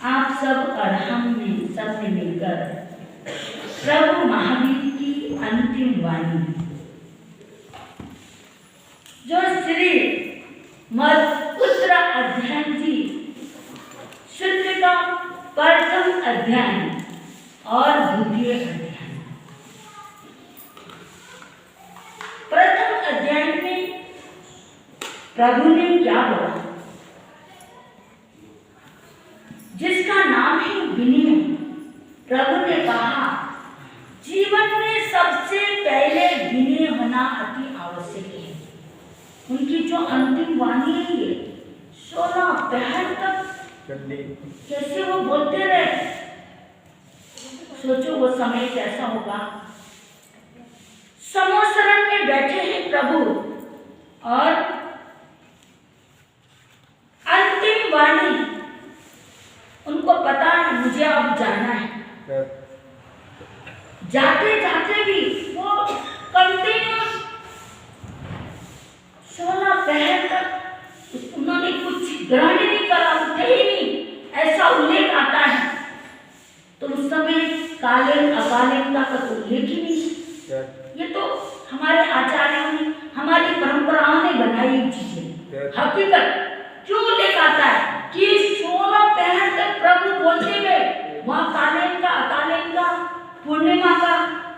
आप सब और हमने सबने मिलकर प्रभु महावीर की अंतिम वाणी जो श्री मद उत्तरा अध्ययन की शुद्ध का प्रथम अध्याय और द्वितीय अध्याय। प्रथम अध्याय में प्रभु ने क्या बोला, जिसका नाम है विनय। प्रभु ने कहा जीवन में सबसे पहले विनय होना अति आवश्यक है। उनकी जो अंतिम वाणी है ये 16 पहर तक कैसे वो बोलते रहे। सोचो वो समय कैसा होगा। समोसरण में बैठे हैं प्रभु और अंतिम वाणी उनको पता है मुझे अब जाना है। जाते जाते भी वो कंटिन्यूस 16 पहर तक उन्होंने कुछ ग्रहण नहीं करा, उठे ही नहीं, ऐसा उल्लेख आता है। तो उस समय कालीन अकालीनता का तो उल्लेख ही नहीं। ये तो हमारे आचार्यों ने, हमारी परंपराओं ने बनाई चीजें। हकीकत क्यों उल्लेख आता है कि 16 पहर तक प्रभु बोलते गए, वहाँ कालीन का अकालीन का पूर्णिमा का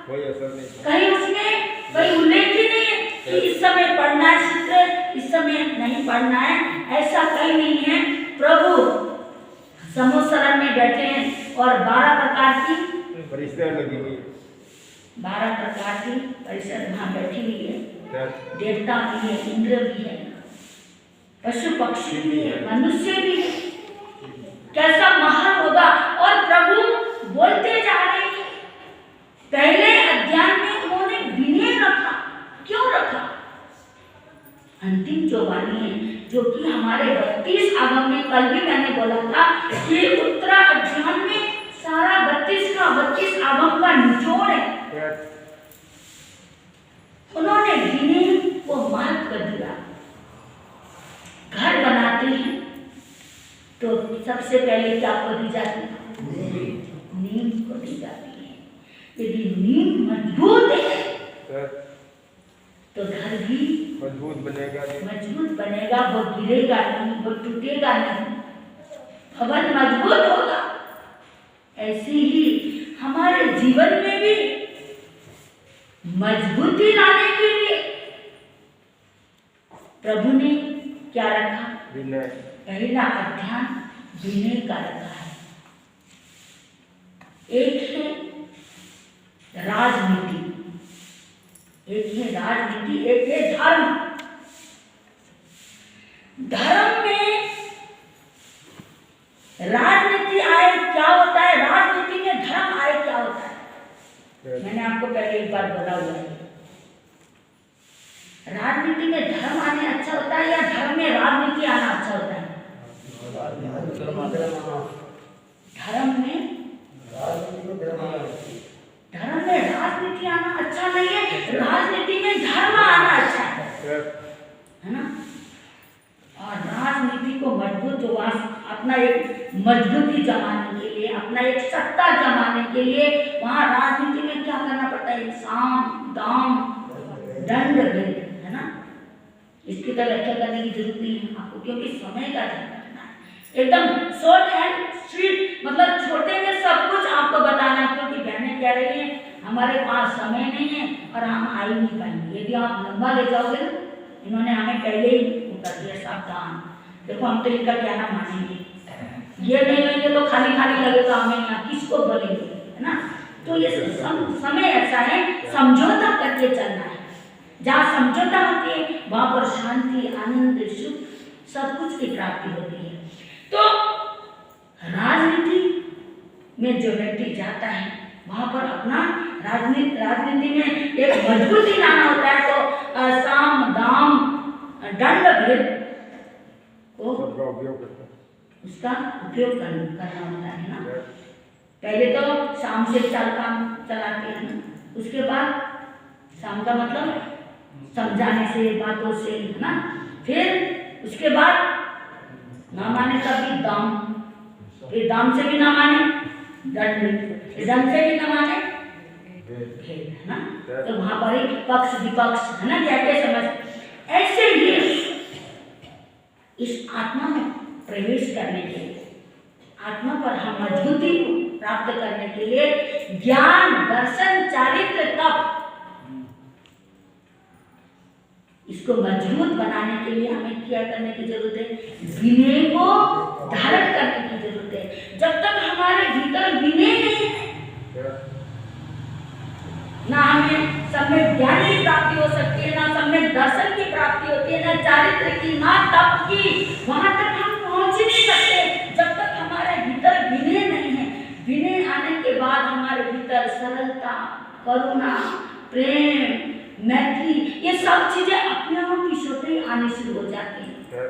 कोई असर नहीं, कहीं उसमें कोई उल्लेख ही नहीं है कि इस समय पढ़ना है चित्र, इस समय नहीं पढ़ना है, ऐसा कहीं नहीं है। प्रभु समोसरण में बैठे हैं और 12 प्रकार की परिषद लगी हुई है। 12 प्रकार की परिषद वहाँ बैठी हुई है। देवता भी है, इंद्र भी है, पशु पक्षी भी है, मनुष्य भी है। कैसा महान होगा। और प्रभु बोलते जा रहे हैं। पहले अध्याय में उन्होंने विनय रखा। क्यों रखा? अंतिम जो वाणी है, जो कि हमारे 32 आगम में, कल भी मैंने बोला था कि उत्तरा अध्याय में सारा 32 आगम का निचोड़ है। उन्होंने विनय को महत्व दिया। घर बनाते हैं तो सबसे पहले क्या को दी जाती है? नींव को दी जाती है। यदि नींव मजबूत है तो घर भी मजबूत बनेगा, वो गिरेगा नहीं, वो टूटेगा नहीं, भवन मजबूत होगा। ऐसे ही हमारे जीवन में भी मजबूती लाने के लिए प्रभु ने क्या रखा? विनय। पहला अध्याय विनय का रखा है। एक है राजनीति, एक है धर्म। धर्म में राजनीति आए क्या होता है, राजनीति में धर्म आए क्या होता है। मैंने आपको पहले एक बार बोला हुआ है। राजनीति में धर्म आने अच्छा होता है या धर्म में राजनीति आना अच्छा होता है? धर्म में राजनीति आना अच्छा नहीं है, राजनीति में धर्म आना अच्छा है ना। और राजनीति को मजबूत जो अपना एक मजबूती जमाने के लिए, अपना एक सत्ता जमाने के लिए वहाँ राजनीति में क्या करना पड़ता है? साम दाम दंड भेद, है ना। इसकी तरह रक्षा करने की जरूरत नहीं है आपको, क्योंकि समय का ध्यान रखना है। एकदम शॉर्ट एंड स्वीट, मतलब छोटे में सब कुछ आपको बताना, क्योंकि बहनें कह रही हैं हमारे पास समय नहीं है और हम आ ही नहीं पाएंगे। यदि आप लंबा ले जाओगे ना, इन्होंने हमें पहले ही कर दिया सावधान। देखो हम तो इनका कहना मानेंगे, ये नहीं लेंगे तो खाली खाली लगेगा हमें, यहाँ किसको बोलेंगे, है ना। तो ये समय ऐसा है, समझौता करके चलना है। जहाँ समझौता होती है वहाँ पर शांति, आनंद, सुख सब कुछ की प्राप्ति होती है। तो राजनीति में जो व्यक्ति जाता है वहाँ पर अपना राजनीति में एक मजबूती लाना होता है। तो साम दाम दंड भेद को उसका उपयोग करना होता है ना। पहले तो शाम से 4 काम चलाते हैं ना, उसके बाद शाम का मतलब समझाने से, बातों से, है ना। फिर उसके बाद ना माने का भी दाम फिर दाम से भी ना माने दंड, दंड से भी ना माने खेद, है ना। तो वहां पर ही पक्ष विपक्ष, है ना, क्या समझ। ऐसे ही इस आत्मा में प्रवेश करने के लिए, आत्मा पर हम मजबूती प्राप्त करने के लिए ज्ञान, दर्शन, चारित्र, तप, इसको मजबूत बनाने के लिए हमें क्या करने की जरूरत है? विनय को धारण करने की जरूरत है। जब तक हमारे भीतर विनय नहीं है, ना हमें सब में ज्ञान की प्राप्ति हो सकती है, ना सब में दर्शन की प्राप्ति होती है, ना चारित्र की, ना तप की। वहां तक हम पहुंच ही नहीं सकते जब तक हमारे भीतर विनय नहीं है। विनय आने के बाद हमारे भीतर सरलता, करुणा, प्रेम, मैत्री, ये सब चीजें अपने आप ईश्वर ही आने शुरू हो जाती हैं।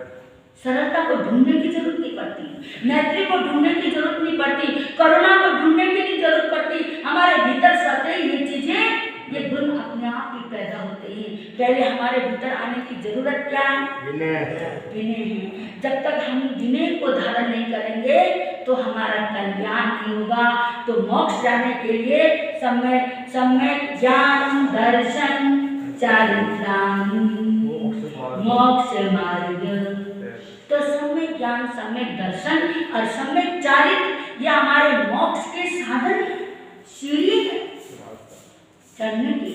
सरलता को ढूंढने की जरूरत नहीं पड़ती, मैत्री को ढूंढने की जरूरत नहीं पड़ती, करुणा को ढूंढने की नहीं जरूरत पड़ती। हमारे भीतर सदैव ये चीजें, ये गुण अपने आप ही पैदा होते हैं। पहले हमारे भीतर आने की जरूरत क्या है? विनय है। जब तक हम विनय को धारण नहीं करेंगे तो हमारा कल्याण नहीं होगा। तो मोक्ष जाने के लिए सम्यक ज्ञान, दर्शन, चारित्राण, मोक्ष मार्ग। तो सम्यक ज्ञान, सम्यक दर्शन और सम्यक चारित्र, ये हमारे मोक्ष के साधन, सीढ़ी है चढ़ने की।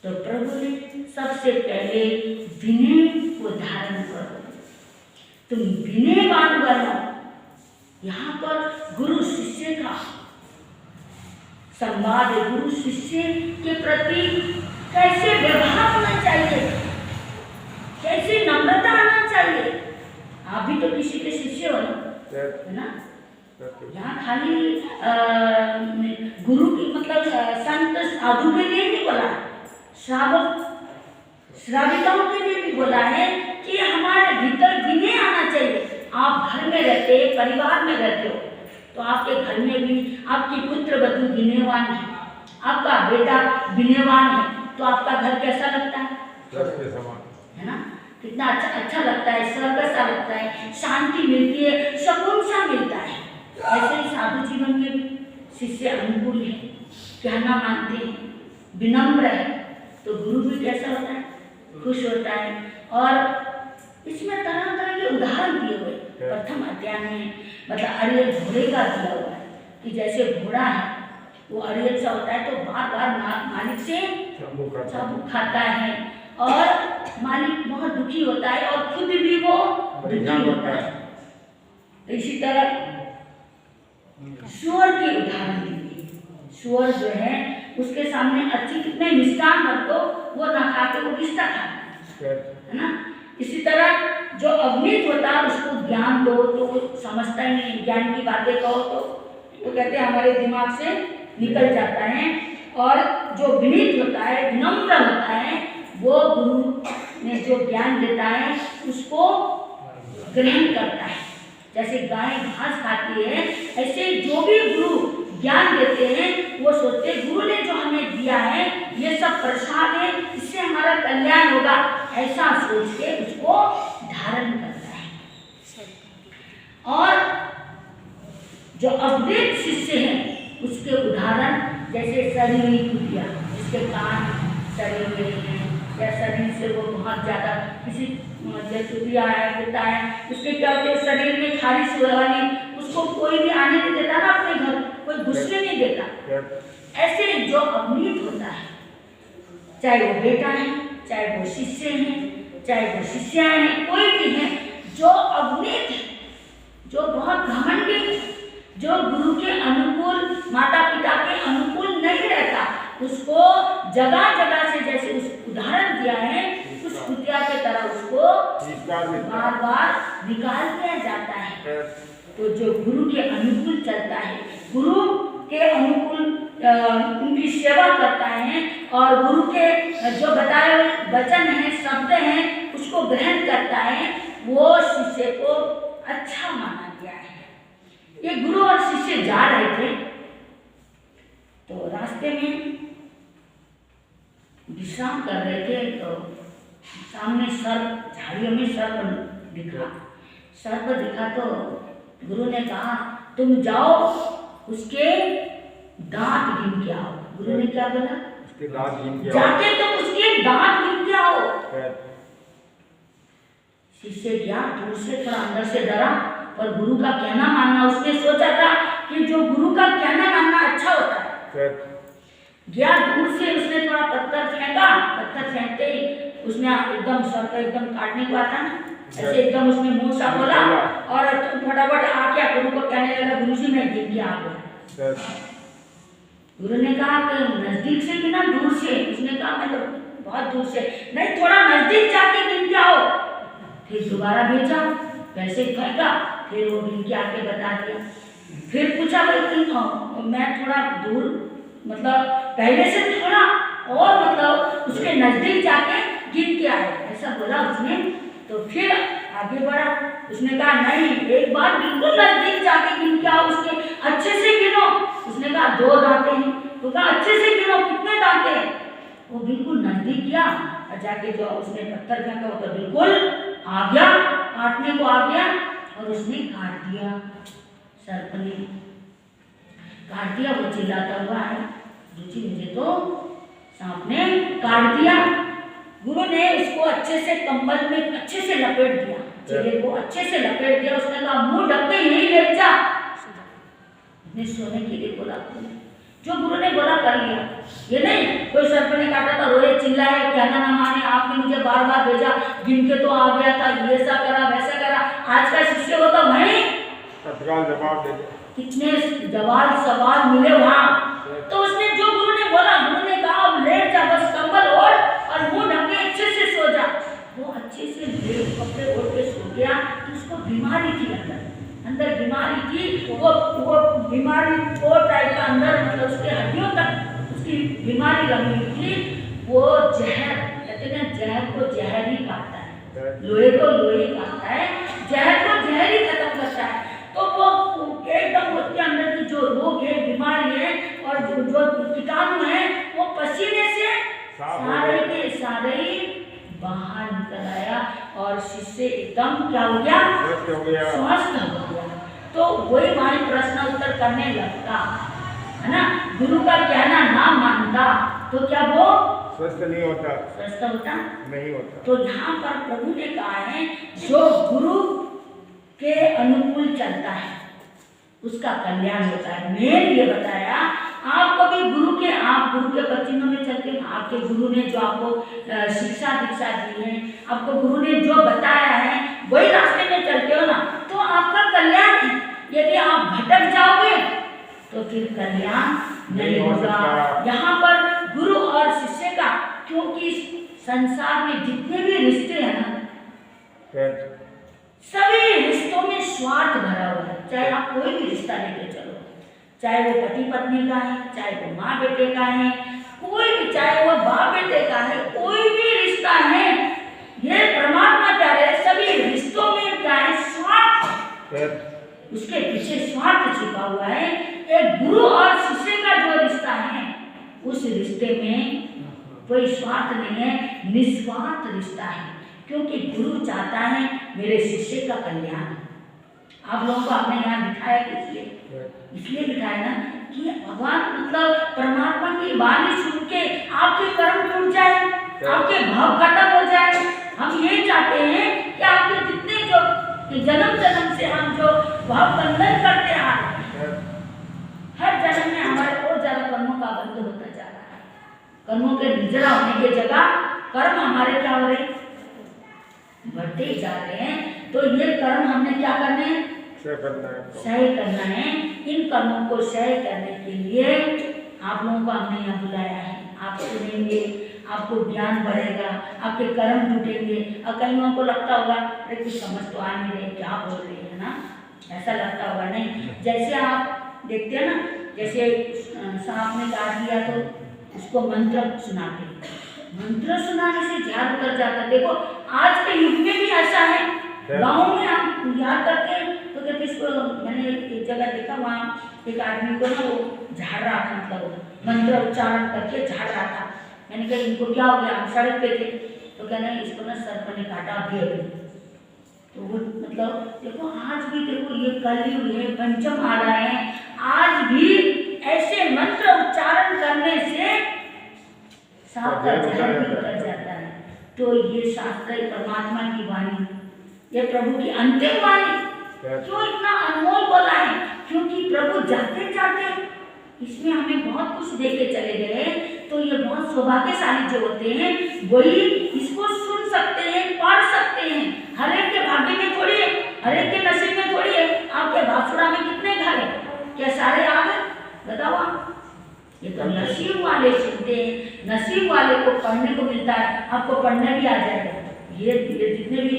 तो प्रभु ने सबसे पहले विनय को धारण करो, तुम विनयवान बनो। यहाँ पर गुरु शिष्य का संवाद, गुरु शिष्य के प्रति कैसे व्यवहार होना चाहिए, कैसे नम्रता आना चाहिए। आप भी तो किसी के शिष्य हो है ना। यहाँ खाली गुरु की मतलब संत साधु के लिए नहीं बोला, श्रावक श्राविकाओं के लिए भी बोला है कि हमारे भीतर विनय आना चाहिए। आप घर में रहते, परिवार में रहते हो, तो आपके घर में भी आपकी पुत्र वधू विनयवान है, आपका बेटा विनयवान है, तो आपका घर कैसा लगता है ना। कितना अच्छा लगता है, स्वर्ग सा लगता है, शांति मिलती है, सुकून सा मिलता है। ऐसे ही साधु जीवन में भी शिष्य अनुकूल है, कहना मानते हैं, विनम्र है, तो गुरु भी कैसा होता है? खुश होता है। और इसमें तरह तरह के उदाहरण दिए हुए प्रथम अध्याय में, मतलब अरियल घोड़े का दिया हुआ है कि जैसे घोड़ा है वो अरियल सा होता है, तो बार बार मालिक से चाबुक खाता है और मालिक बहुत दुखी होता है और खुद भी वो दुखी होता है। इसी तरह सुअर की उदाहरण दी। सुअर जो है उसके सामने अच्छी कितने मिष्टान रख दो, वो ना खाते, वो किसका खाता है ना। इसी तरह जो अवनीत होता है उसको ज्ञान दो तो वो समझता ही नहीं, ज्ञान की बातें कहो तो कहते हैं हमारे दिमाग से निकल जाता है। और जो विनीत होता है, विनम्र होता है, वो गुरु ने जो ज्ञान देता है उसको ग्रहण करता है। जैसे गाय घास खाती है, ऐसे जो भी गुरु ज्ञान देते हैं वो सोचते गुरु ने जो हमें दिया है ये सब प्रसाद है, इससे हमारा कल्याण होगा, ऐसा सोच के उसको धारण करता है। और जो अवधेत शिष्य हैं उसके उदाहरण जैसे शरीर कुटिया, जिसके कान शरीर में है या शरीर से वो बहुत ज़्यादा किसी चुतिया है, पिता है, उसके क्या होते हैं शरीर में खारिश वाली, उसको कोई भी आने नहीं देता ना अपने घर, कोई घुसने नहीं देता। ऐसे जो अवनीत होता है, चाहे वो बेटा है, चाहे वो शिष्य हैं, चाहे वो शिष्या हैं, कोई भी है जो अवनीत है, जो बहुत घमंडी है, जो गुरु के अनुकूल, माता पिता के अनुकूल नहीं रहता, उसको जगह जगह से जैसे उस उदाहरण दिया है उस कुतिया के तरह उसको बार बार निकाल दिया जाता है। तो जो गुरु के अनुकूल चलता है, गुरु के अनुकूल उनकी सेवा करता है और गुरु के जो बताए हुए वचन हैं, शब्द हैं, उसको ग्रहण करता है, वो शिष्य को अच्छा माना गया है। ये गुरु और शिष्य जा रहे थे तो रास्ते में विश्राम कर रहे थे, तो सामने झाड़ियों में सर्प दिखा। तो गुरु ने कहा तुम जाओ उसके दांत गिन के आओ। गुरु ने क्या बोला? उसके दांत गिन के आओ। जाके तुम उसके दांत गिन के आओ। शिष्य गया, दूर से थोड़ा अंदर से डरा, पर गुरु का कहना मानना, उसने सोचा था कि जो गुरु का कहना मानना अच्छा होता है। गया दूर से, उसने थोड़ा पत्थर फेंका, पत्थर फेंकते ही उसने एकदम सर को एकदम काटने को आता ना, ऐसे एकदम उसने मुंह सा बोला और फटाफट आके गुरु को कहने लगा, गुरु जी मैं गिन के आ गया। गुरु ने कहा कि नजदीक से गिना दूर से? उसने कहा मैं तो बहुत दूर से। नहीं, थोड़ा नजदीक जाके गिन के आओ। फिर दोबारा भेजा, वैसे फेंका, फिर वो गिन के आके बता दिया। फिर पूछा भाई मैं थोड़ा दूर, मतलब पहले से थोड़ा और मतलब उसके नजदीक जाके गिन के आए, ऐसा बोला उसने। तो फिर आगे बढ़ा, उसने कहा नहीं, एक बार बिल्कुल नजदीक जाके गिन के आओ, उसके अच्छे से गिनो। उसने कहा 2 दांते हैं। तो कहा अच्छे से गिनो, कितने दांते हैं? वो बिल्कुल नजदीक गया और जाके जो उसने पत्थर फेंका वो तो बिल्कुल आ गया, काटने को आ गया और उसने काट दिया। सर्प ने काट दिया, वो चिल्लाता हुआ है, रुचि मुझे तो सांप ने काट दिया। गुरु ने उसको अच्छे से कंबल में अच्छे से लपेट दिया, चेहरे को अच्छे से लपेट दिया। उसने कहा मुंह ढक के यही लेट जा। उसने सोने के लिए बोला, जो गुरु ने बोला कर लिया। ये नहीं कोई सर्प ने काटा था, रोए चिल्लाए, कहना ना माने, आपने मुझे बार बार भेजा, गिन के तो आ गया था, ये ऐसा करा वैसा करा। आज का शिष्य हो तो भाई तत्काल जवाब दे दे। कितने जवाब सवाल मिले वहाँ। तो उसने जो गुरु ने बोला, गुरु ने कहा अब लेट जा, बस कंबल ओढ़ और मुंह ढक के अच्छे से सो जा। वो अच्छे से कपड़े ओढ़ के सो गया। तो उसको बीमारी थी, अंदर बीमारी थी। वो बीमारी वो टाइप का अंदर, मतलब उसके हड्डियों तक उसकी बीमारी लगी थी। वो जहर, कहते हैं जहर को जहर ही काटता है, लोहे को लोहे काटता है, जहर को जहर ही खत्म करता है। तो वो एकदम उसके अंदर की जो रोग है, बीमारी है और जो कीटाणु है, वो पसीने से सारे के सारे बाहर निकल आया और शिष्य एकदम क्या हो गया? स्वस्थ हो गया। तो वही भाई प्रश्न उत्तर करने लगता है ना, गुरु का कहना ना मानता तो क्या वो स्वस्थ नहीं होता? स्वस्थ होता नहीं होता। तो यहाँ पर प्रभु ने कहा है जो गुरु के अनुकूल चलता है उसका कल्याण होता है। मैंने ये बताया, आप कभी गुरु के पचिनों में चलते हैं, आपके गुरु ने जो आपको शिक्षा दीक्षा दी है, आपको गुरु ने जो बताया है वही रास्ते में चलते हो ना, तो आपका कल्याण है। यदि आप भटक जाओगे तो फिर कल्याण नहीं होगा। यहाँ पर गुरु और शिष्य का, क्योंकि संसार में जितने भी रिश्ते हैं ना, सभी रिश्तों में स्वार्थ भरा हुआ है। चाहे आप कोई भी रिश्ता लेके चलो, चाहे वो पति पत्नी का है, चाहे वो माँ बेटे का है, कोई भी, चाहे वो बाप बेटे का है, कोई भी रिश्ता है, ये परमात्मा कह रहे हैं सभी रिश्तों में क्या है? स्वार्थ। उसके पीछे स्वार्थ छिपा हुआ है। एक गुरु और शिष्य का जो रिश्ता है, उस रिश्ते में कोई स्वार्थ नहीं है, निस्वार्थ रिश्ता है। क्योंकि गुरु चाहता है मेरे शिष्य का कल्याण। आप लोगों को आपने यहाँ बिठाया इसलिए बिठाया ना कि भगवान मतलब परमात्मा की वाणी सुन के आपके कर्म टूट जाए, आपके भाव खत्म हो जाए। हम ये चाहते हैं कि आपके जितने जो जन्म जन्म से हम जो भाव बंधन करते आ रहे हैं, हर जन्म में हमारे और ज्यादा कर्मों का बंध होता जा रहा है। कर्मों के निजरा होने की जगह कर्म हमारे क्या हो रहे हैं? बढ़ते ही जा रहे हैं। तो ये कर्म हमने क्या करने हैं? सही करना है। इन कर्मों को सही करने के लिए आप लोगों को हमने यहाँ बुलाया है। आप सुनेंगे, आपको ज्ञान बढ़ेगा, आपके कर्म टूटेंगे। और कई लोगों को लगता होगा अरे कुछ समझ तो आ नहीं रहे, क्या बोल रहे हैं ना, ऐसा लगता होगा। नहीं, जैसे आप देखते हैं ना, जैसे सांप ने काट दिया तो उसको मंत्र सुनाते, मंत्र सुनाने से झाग उतर जाता। देखो आज के युग में भी ऐसा है। गाँव में हम याद करते हैं तो कहते इसको, मैंने एक जगह देखा, वहाँ एक आदमी को ना वो झाड़ रहा था, मतलब मंत्र उच्चारण करके झाड़ रहा था। मैंने कहा इनको क्या हो गया? हम सड़क पे थे तो कहना इसको ना सर्प ने काटा अभी। तो वो मतलब देखो आज भी देखो ये कलयुग है, पंचम आ रहा है, आज भी ऐसे मंत्र उच्चारण करने से सांप का जहर भी उतर जाता है। तो ये शास्त्र है परमात्मा की वाणी, ये प्रभु की अंतिम वाणी क्यों इतना अनमोल बोला है? क्योंकि प्रभु जाते जाते इसमें हमें बहुत कुछ देके चले गए। तो ये बहुत सौभाग्यशाली जो होते हैं वही इसको सुन सकते हैं, पढ़ सकते हैं। हर एक के भाग्य में थोड़ी है, हर एक के नसीब में थोड़ी है। आपके बासुरा में कितने घर है? क्या सारे आ गए? बताओ आप। ये तो नसीब वाले सुनते हैं, नसीब वाले को पढ़ने को मिलता है। आपको पढ़ने भी आ जाएगा। ये जितने भी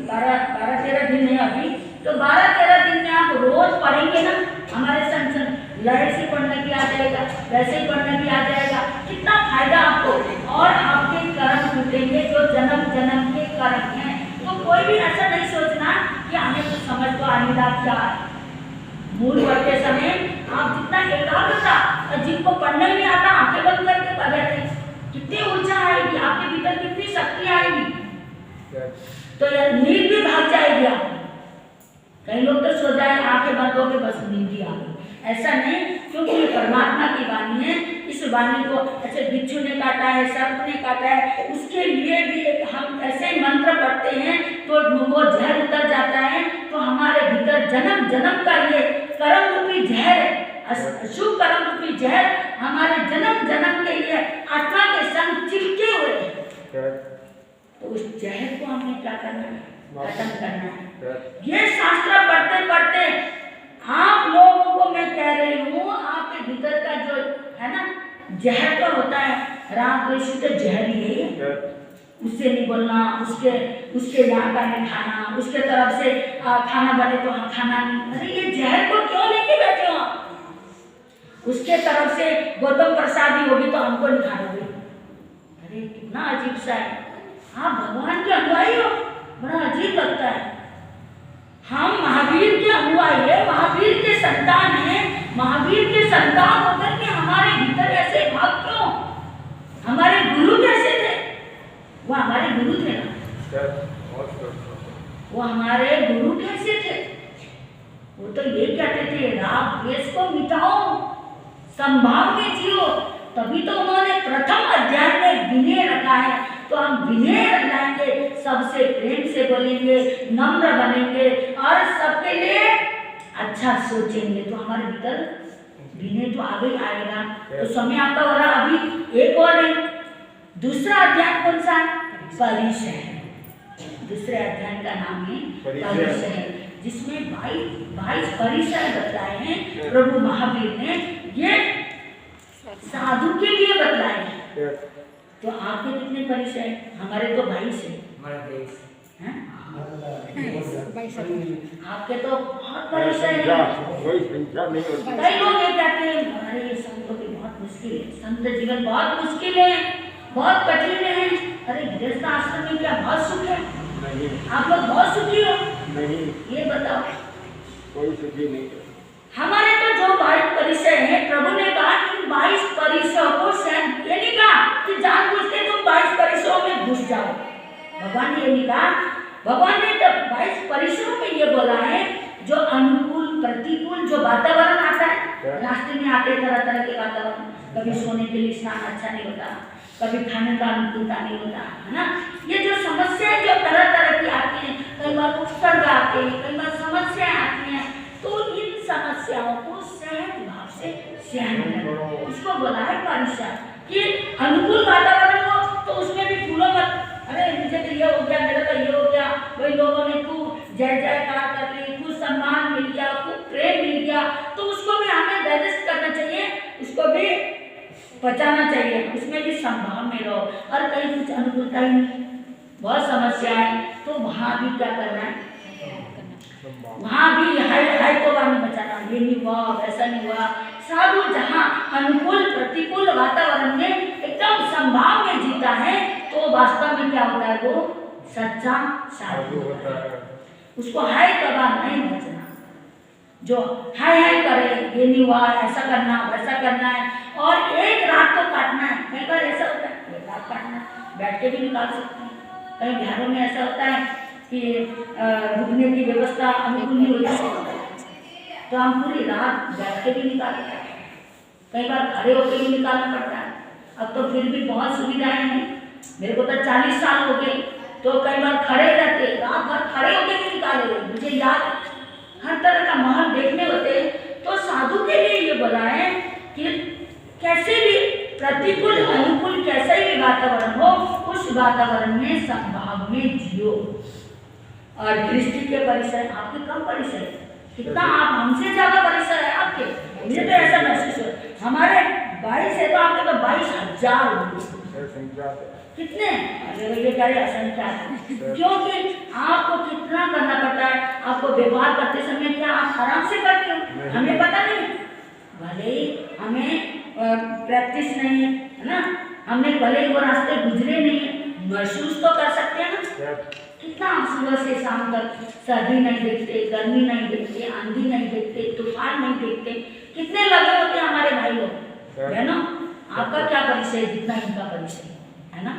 12-13 दिन है अभी, तो 12-13 दिन में आप रोज पढ़ेंगे ना, हमारे संत लहर से पढ़ने भी आ जाएगा, वैसे ही पढ़ने भी आ जाएगा। कितना फायदा आपको, और आपके कर्म टूटेंगे जो जन्म जन्म के कर्म हैं। तो कोई भी ऐसा नहीं सोचना कि हमें कुछ समझ तो आने क्या। मूल पढ़ते समय आप जितना एकाग्रता, और जिनको पढ़ने नहीं आता आंखें बंद करके पढ़ बैठे, कितनी ऊर्जा आएगी आपके भीतर, कितनी शक्ति आएगी। तो यार नींद भी भाग जाएगी आप। कई लोग तो सो जाए आंखें बंद होकर बस नींद ही आ गई। ऐसा नहीं, क्योंकि ये परमात्मा की वाणी है। इस वाणी को ऐसे बिच्छू ने काटा है, सर्प ने काटा है, उसके लिए भी एक हम ऐसे मंत्र पढ़ते हैं तो वो जहर उतर जाता है। तो हमारे भीतर जन्म जन्म का ये कर्म रूपी जहर, अशुभ कर्म रूपी जहर हमारे जन्म जन्म के लिए आत्मा के संग चिपके हुए हैं। तो उस जहर को हमें क्या करना है? खत्म करना है। ये शास्त्र पढ़ते पढ़ते आप लोगों को मैं कह रही हूँ, आपके भीतर का जो है ना जहर का होता है, राम द्वेष तो जहर ही है। उससे नहीं बोलना, उसके यहाँ का नहीं खाना, उसके तरफ से खाना बने तो हाँ खाना नहीं। अरे ये जहर को क्यों लेके बैठे हो आप? उसके तरफ से गौतम प्रसादी होगी तो हमको नहीं खाओगे। अरे कितना अजीब सा है। आप भगवान के अनुयायी हो, बड़ा अजीब लगता है। हम महावीर के अनुयायी है, महावीर के संतान हैं। महावीर के संतान होकर के हमारे भीतर ऐसे भाव क्यों? हमारे गुरु कैसे थे? वो हमारे गुरु थे ना, वो हमारे गुरु कैसे थे? वो तो ये कहते थे राग द्वेष को मिटाओ, संभाव में जियो। तभी तो उन्होंने प्रथम अध्याय में विनय रखा है। तो हम विनय रखाएंगे, सबसे प्रेम से बोलेंगे, नम्र बनेंगे और सबके लिए अच्छा सोचेंगे, तो हमारे भीतर विनय तो आगे आएगा। तो समय आपका हो रहा, अभी एक और है। दूसरा अध्याय कौन सा है? परिचय। दूसरे अध्याय का नाम है परिचय, जिसमें 22 परिचय बताए हैं प्रभु महावीर ने। ये साधु के लिए बतलाए हैं। तो आपके कितने परिचय? हमारे तो 22 है। आपके तो बहुत परिचय है। कई लोग ये कहते हैं हमारे संतों की बहुत मुश्किल है, संत जीवन बहुत मुश्किल है, बहुत कठिन है। अरे गृहस्थ आश्रम में क्या बहुत सुख है? आप लोग बहुत सुखी हो? नहीं, ये बताओ। कोई सुखी नहीं है। हमारे तो जो 22 परिचय है, प्रभु ने कहा इन 22 परिचयों को सहन, ये नहीं कहा कि जानबूझ के तुम 22 परिचयों में घुस जाओ। भगवान ने ये नहीं कहा। भगवान ने तो 22 परिचयों में ये बोला है जो अनुकूल प्रतिकूल जो वातावरण आता है, रास्ते में आते तरह तरह के वातावरण, कभी सोने के लिए स्थान अच्छा नहीं होता, कभी खाने का अनुकूलता नहीं होता, है ना। ये जो समस्याएं जो तरह तरह की आती हैं, कई बार उपसर्ग आते हैं, कई बार समस्याएं आती हैं, तो इन समस्याओं को सहज भाव से सहन करो। इसको बोला है परिचय कि अनुकूल वातावरण हो तो उसमें भी फूलो मत। अरे मुझे तो ये हो गया, मेरा तो ये हो गया, वही लोगों ने खूब जय जयकार कर ली, खूब सम्मान मिल गया, खूब प्रेम मिल गया, तो उसको भी हमें डाइजेस्ट करना चाहिए, उसको भी बचाना चाहिए, उसमें भी संभाव में रहो। और कहीं कुछ अनुकूलता ही नहीं, बहुत समस्याएं, तो वहाँ भी क्या करना है? वहाँ भी हाय को नहीं बचाना, ये नहीं हुआ, वैसा नहीं हुआ। साधु जहाँ अनुकूल प्रतिकूल वातावरण में एकदम संभाव में जीता है, तो वास्तव में क्या होता है? वो सच्चा साधु होता है। उसको हाय कबा नहीं बचना। जो हाय हाय करे, ये नहीं हुआ, ऐसा करना, वैसा करना है, और एक रात तो काटना है। कई बार ऐसा होता है एक रात काटना, बैठ के भी निकाल सकते हैं। कई घरों में ऐसा होता है कि रुकने की व्यवस्था अनुकूल नहीं होती तो हम पूरी रात बैठ के भी निकालते हैं, कई बार खड़े होकर भी निकालना पड़ता है। अब तो फिर भी बहुत सुविधाएं हैं, मेरे को तो 40 साल हो गए तो कई बार खड़े रहते, रात भर खड़े होकर भी निकाले हुए। मुझे याद हर तरह का महल देखने होते। तो साधु के लिए ये बोला है कि कैसे भी प्रतिकूल अनुकूल कैसे भी वातावरण हो, उस वातावरण में संभाव में जियो। और दृष्टि के परिसर आपके कम परिसर है, कितना आप हमसे ज्यादा परिसर है आपके। मुझे तो ऐसा महसूस हो हमारे 22 है तो आपके तो 22,000 होंगे। कितने असंख्यात, क्योंकि आपको कितना करना पड़ता है। आपको व्यवहार करते समय क्या आप आराम से करते हो, हमें पता नहीं, भले हमें प्रैक्टिस नहीं है ना, हमने भले वो रास्ते गुजरे नहीं है, महसूस तो कर सकते हैं ना। कितना हम सुबह से शाम तक सर्दी नहीं देखते, गर्मी नहीं देखते, आंधी नहीं देखते, तूफान नहीं देखते, कितने लगे होते हैं हमारे भाई लोग, है ना। आपका क्या परिचय, जितना इनका परिचय है ना,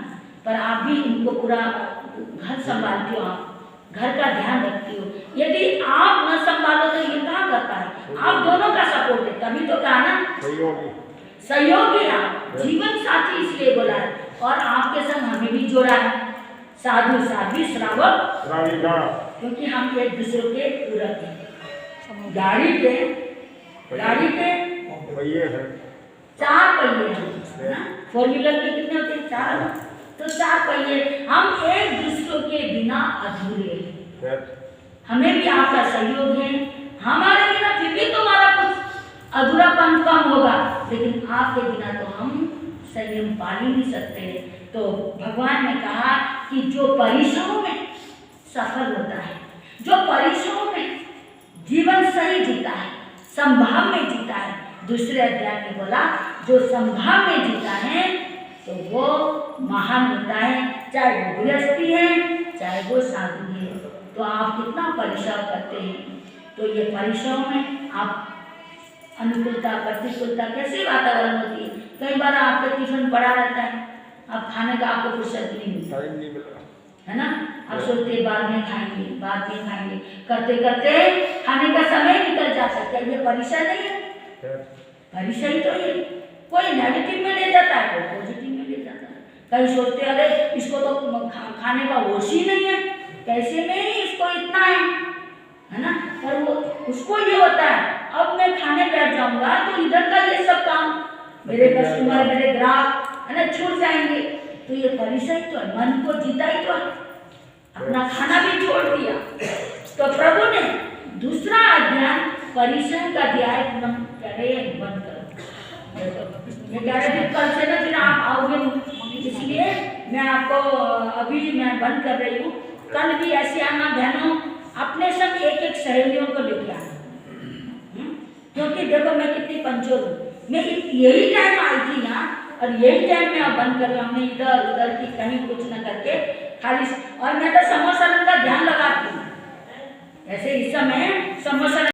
पर आप भी इनको पूरा घर संभालते हो, आप घर का ध्यान रखते हो। यदि आप न संभालो तो ये कहाँ करता है, आप दोनों का सपोर्ट है, तभी तो कहा ना सहयोगी आप, जीवन साथी इसलिए बोला है। और आपके संग हमें भी जोड़ा है, साधु साध्वी श्रावक, क्योंकि हम एक दूसरे के पूरक हैं। गाड़ी के पहिए हैं, 4 पहिए हैं ना, 4 व्हीलर के कितने होते हैं, 4, तो 4 पहिए। हम एक दूसरे के बिना अधूरे हैं, हमें भी आपका सहयोग है, हमारे बिना फिर भी तुम्हारा कुछ अधूरापन कम होगा, लेकिन आपके बिना तो हम संयम पाल ही नहीं सकते। तो भगवान ने कहा कि जो परिश्रमों में सफल होता है, जो परिश्रमों में जीवन सही जीता है, संभाव में जीता है, दूसरे अध्याय में बोला जो संभाव में जीता है तो वो महान होता है, चाहे वो गृहस्थी है चाहे वो साधु है। तो आप कितना परिश्रम करते हैं, तो ये परिश्रम में आप अनुकूलता प्रतिकूलता कैसी वातावरण होती है। कई बार आपका टिफिन पड़ा रहता है, आप खाने का आपको फुर्सत नहीं मिलता है ना, आप सोचते बाद में खाएंगे, करते करते खाने का समय निकल जाता है। क्या ये परिचय नहीं है, परिचय तो ये कोई नेगेटिव में ले जाता है, कोई पॉजिटिव में ले जाता है। कई सोचते अरे इसको तो खाने का होश ही नहीं है, कैसे नहीं इसको इतना है ना, पर वो उसको ये होता है अब मैं खाने बैठ जाऊंगा तो इधर का ये सब काम मेरे कस्टमर मेरे ग्राहक है ना छूट जाएंगे। तो ये परिचय तो है, मन को जीता ही तो है, अपना खाना भी छोड़ दिया। तो प्रभु ने दूसरा अध्याय परिचय का दिया है, कह रहे हैं बंद करो। ये कह रहे थे कल से ना फिर आप आओगे, इसलिए मैं आपको अभी मैं बंद कर रही हूँ। कल भी ऐसे आना बहनों, अपने संग एक सहेलियों को लेके आना, क्योंकि देखो मैं कितनी पंचोर हूँ। मैं यही टाइम आई थी यहाँ और यही टाइम में आप बंद कर रहे हो। हमने इधर उधर की कहीं कुछ न करके खाली, और मैं तो समोसा का ध्यान लगाती हूँ। ऐसे इस समय समोसा